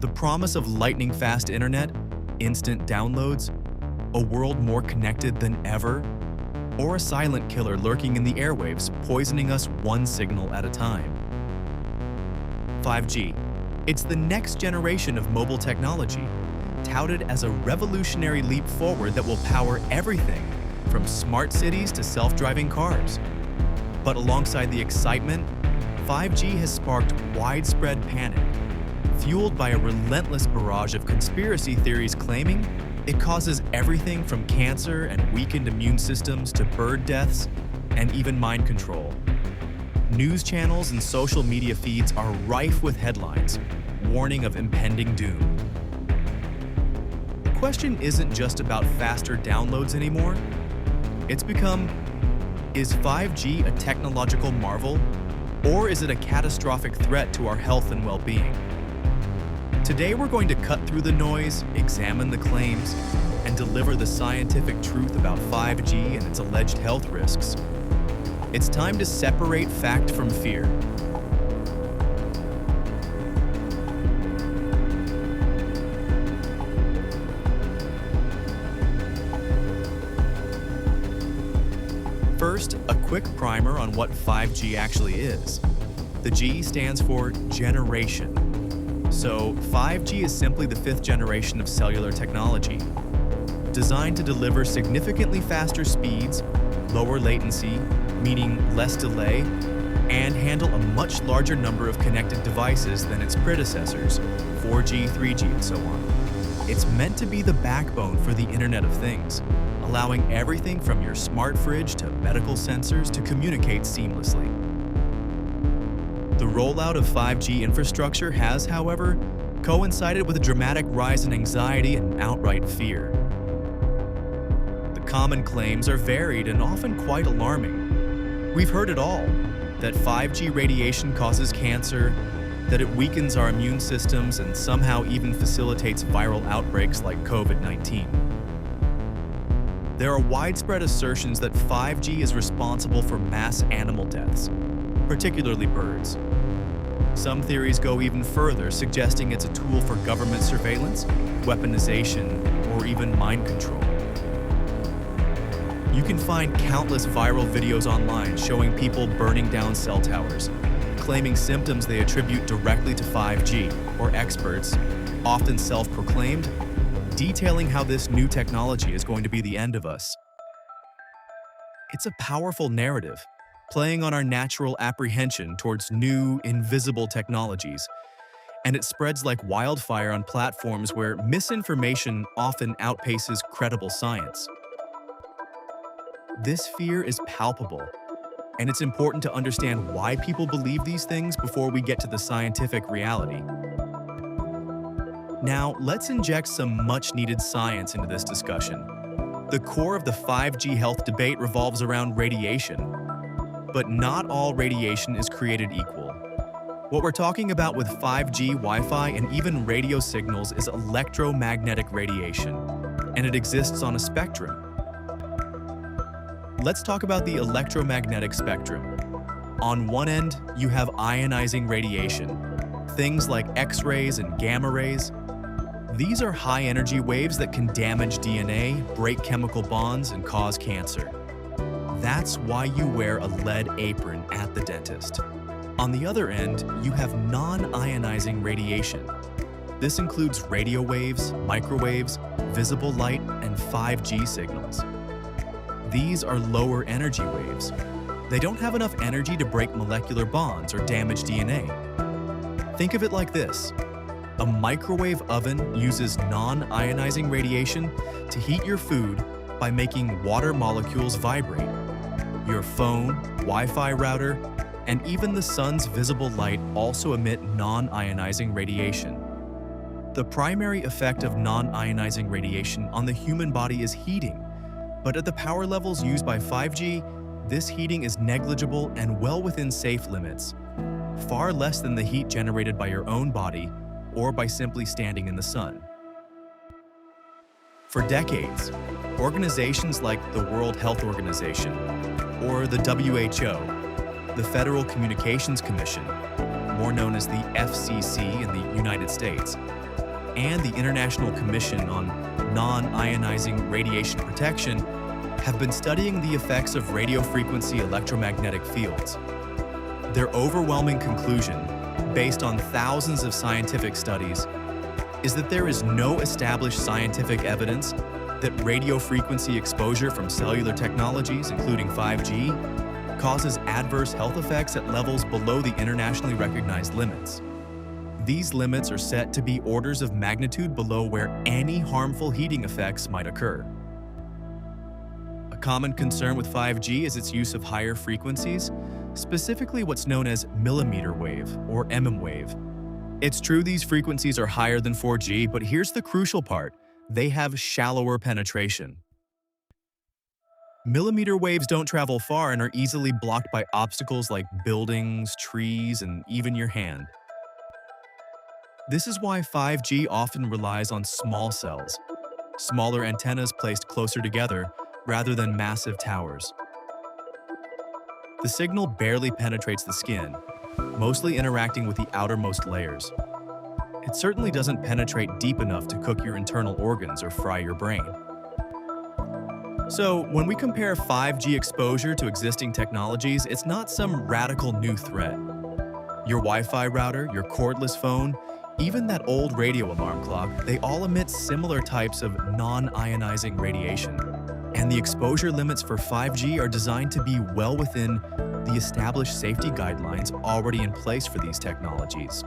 The promise of lightning-fast internet, instant downloads, a world more connected than ever, or a silent killer lurking in the airwaves, poisoning us one signal at a time. 5G. It's the next generation of mobile technology, touted as a revolutionary leap forward that will power everything, from smart cities to self-driving cars. But alongside the excitement, 5G has sparked widespread panic, fueled by a relentless barrage of conspiracy theories claiming it causes everything from cancer and weakened immune systems to bird deaths and even mind control. News channels and social media feeds are rife with headlines warning of impending doom. The question isn't just about faster downloads anymore. It's become, is 5G a technological marvel, or is it a catastrophic threat to our health and well-being? Today we're going to cut through the noise, examine the claims, and deliver the scientific truth about 5G and its alleged health risks. It's time to separate fact from fear. First, a quick primer on what 5G actually is. The G stands for generation. So 5G is simply the fifth generation of cellular technology, designed to deliver significantly faster speeds, lower latency, meaning less delay, and handle a much larger number of connected devices than its predecessors, 4G, 3G, and so on. It's meant to be the backbone for the Internet of Things, allowing everything from your smart fridge to medical sensors to communicate seamlessly. The rollout of 5G infrastructure has, however, coincided with a dramatic rise in anxiety and outright fear. The common claims are varied and often quite alarming. We've heard it all, that 5G radiation causes cancer, that it weakens our immune systems and somehow even facilitates viral outbreaks like COVID-19. There are widespread assertions that 5G is responsible for mass animal deaths, particularly birds. Some theories go even further, suggesting it's a tool for government surveillance, weaponization, or even mind control. You can find countless viral videos online showing people burning down cell towers, claiming symptoms they attribute directly to 5G, or experts, often self-proclaimed, detailing how this new technology is going to be the end of us. It's a powerful narrative, playing on our natural apprehension towards new, invisible technologies, and it spreads like wildfire on platforms where misinformation often outpaces credible science. This fear is palpable, and it's important to understand why people believe these things before we get to the scientific reality. Now, let's inject some much-needed science into this discussion. The core of the 5G health debate revolves around radiation. But not all radiation is created equal. What we're talking about with 5G, Wi-Fi, and even radio signals is electromagnetic radiation, and it exists on a spectrum. Let's talk about the electromagnetic spectrum. On one end, you have ionizing radiation, things like X-rays and gamma rays. These are high-energy waves that can damage DNA, break chemical bonds, and cause cancer. That's why you wear a lead apron at the dentist. On the other end, you have non-ionizing radiation. This includes radio waves, microwaves, visible light, and 5G signals. These are lower energy waves. They don't have enough energy to break molecular bonds or damage DNA. Think of it like this. A microwave oven uses non-ionizing radiation to heat your food by making water molecules vibrate. Your phone, Wi-Fi router, and even the sun's visible light also emit non-ionizing radiation. The primary effect of non-ionizing radiation on the human body is heating, but at the power levels used by 5G, this heating is negligible and well within safe limits, far less than the heat generated by your own body or by simply standing in the sun. For decades, organizations like the World Health Organization, or the WHO, the Federal Communications Commission, more known as the FCC in the United States, and the International Commission on Non-Ionizing Radiation Protection have been studying the effects of radio frequency electromagnetic fields. Their overwhelming conclusion, based on thousands of scientific studies, is that there is no established scientific evidence that radio frequency exposure from cellular technologies, including 5G, causes adverse health effects at levels below the internationally recognized limits. These limits are set to be orders of magnitude below where any harmful heating effects might occur. A common concern with 5G is its use of higher frequencies, specifically what's known as millimeter wave or wave. It's true these frequencies are higher than 4G, but here's the crucial part: they have shallower penetration. Millimeter waves don't travel far and are easily blocked by obstacles like buildings, trees, and even your hand. This is why 5G often relies on small cells, smaller antennas placed closer together rather than massive towers. The signal barely penetrates the skin, mostly interacting with the outermost layers. It certainly doesn't penetrate deep enough to cook your internal organs or fry your brain. So, when we compare 5G exposure to existing technologies, it's not some radical new threat. Your Wi-Fi router, your cordless phone, even that old radio alarm clock, they all emit similar types of non-ionizing radiation. And the exposure limits for 5G are designed to be well within the established safety guidelines already in place for these technologies.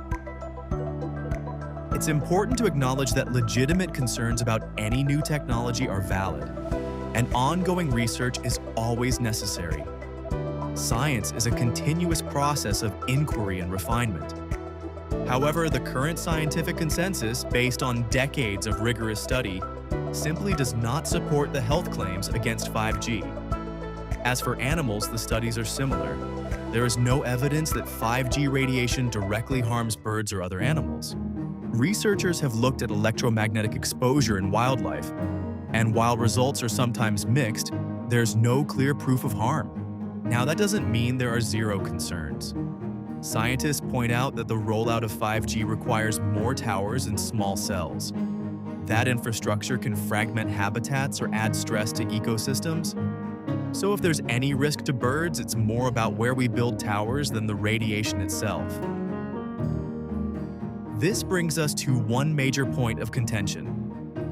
It's important to acknowledge that legitimate concerns about any new technology are valid, and ongoing research is always necessary. Science is a continuous process of inquiry and refinement. However, the current scientific consensus, based on decades of rigorous study, simply does not support the health claims against 5G. As for animals, the studies are similar. There is no evidence that 5G radiation directly harms birds or other animals. Researchers have looked at electromagnetic exposure in wildlife, and while results are sometimes mixed, there's no clear proof of harm. Now, that doesn't mean there are zero concerns. Scientists point out that the rollout of 5G requires more towers and small cells. That infrastructure can fragment habitats or add stress to ecosystems. So if there's any risk to birds, it's more about where we build towers than the radiation itself. This brings us to one major point of contention,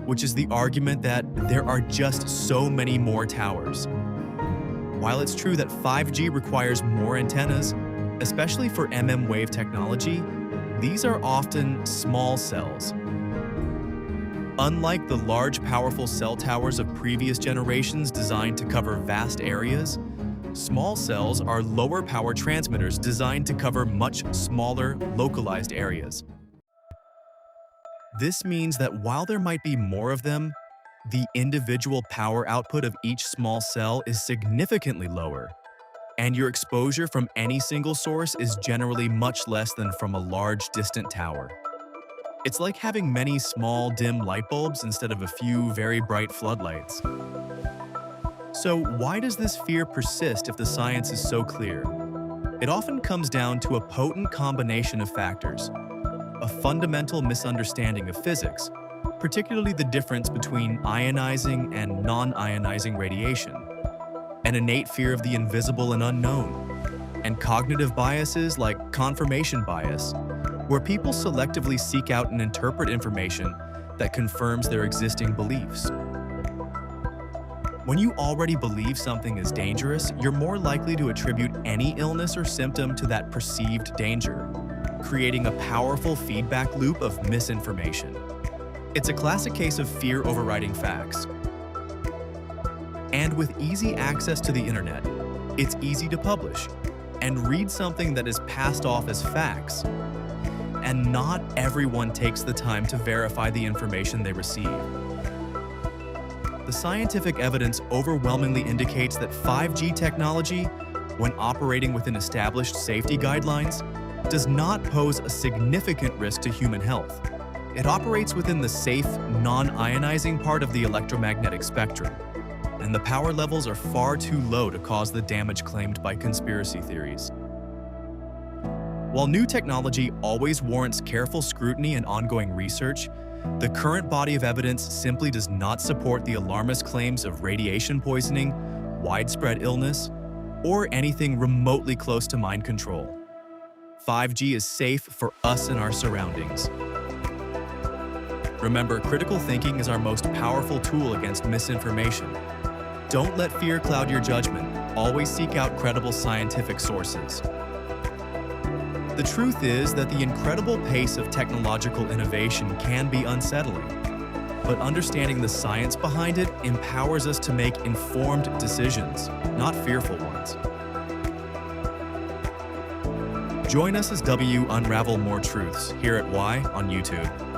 which is the argument that there are just so many more towers. While it's true that 5G requires more antennas, especially for wave technology, these are often small cells. Unlike the large, powerful cell towers of previous generations designed to cover vast areas, small cells are lower power transmitters designed to cover much smaller, localized areas. This means that while there might be more of them, the individual power output of each small cell is significantly lower, and your exposure from any single source is generally much less than from a large, distant tower. It's like having many small, dim light bulbs instead of a few very bright floodlights. So why does this fear persist if the science is so clear? It often comes down to a potent combination of factors: a fundamental misunderstanding of physics, particularly the difference between ionizing and non-ionizing radiation, an innate fear of the invisible and unknown, and cognitive biases like confirmation bias, where people selectively seek out and interpret information that confirms their existing beliefs. When you already believe something is dangerous, you're more likely to attribute any illness or symptom to that perceived danger, creating a powerful feedback loop of misinformation. It's a classic case of fear overriding facts. And with easy access to the internet, it's easy to publish and read something that is passed off as facts. And not everyone takes the time to verify the information they receive. The scientific evidence overwhelmingly indicates that 5G technology, when operating within established safety guidelines, does not pose a significant risk to human health. It operates within the safe, non-ionizing part of the electromagnetic spectrum, and the power levels are far too low to cause the damage claimed by conspiracy theories. While new technology always warrants careful scrutiny and ongoing research, the current body of evidence simply does not support the alarmist claims of radiation poisoning, widespread illness, or anything remotely close to mind control. 5G is safe for us and our surroundings. Remember, critical thinking is our most powerful tool against misinformation. Don't let fear cloud your judgment. Always seek out credible scientific sources. The truth is that the incredible pace of technological innovation can be unsettling, but understanding the science behind it empowers us to make informed decisions, not fearful ones. Join us as W unravel more truths here at Y on YouTube.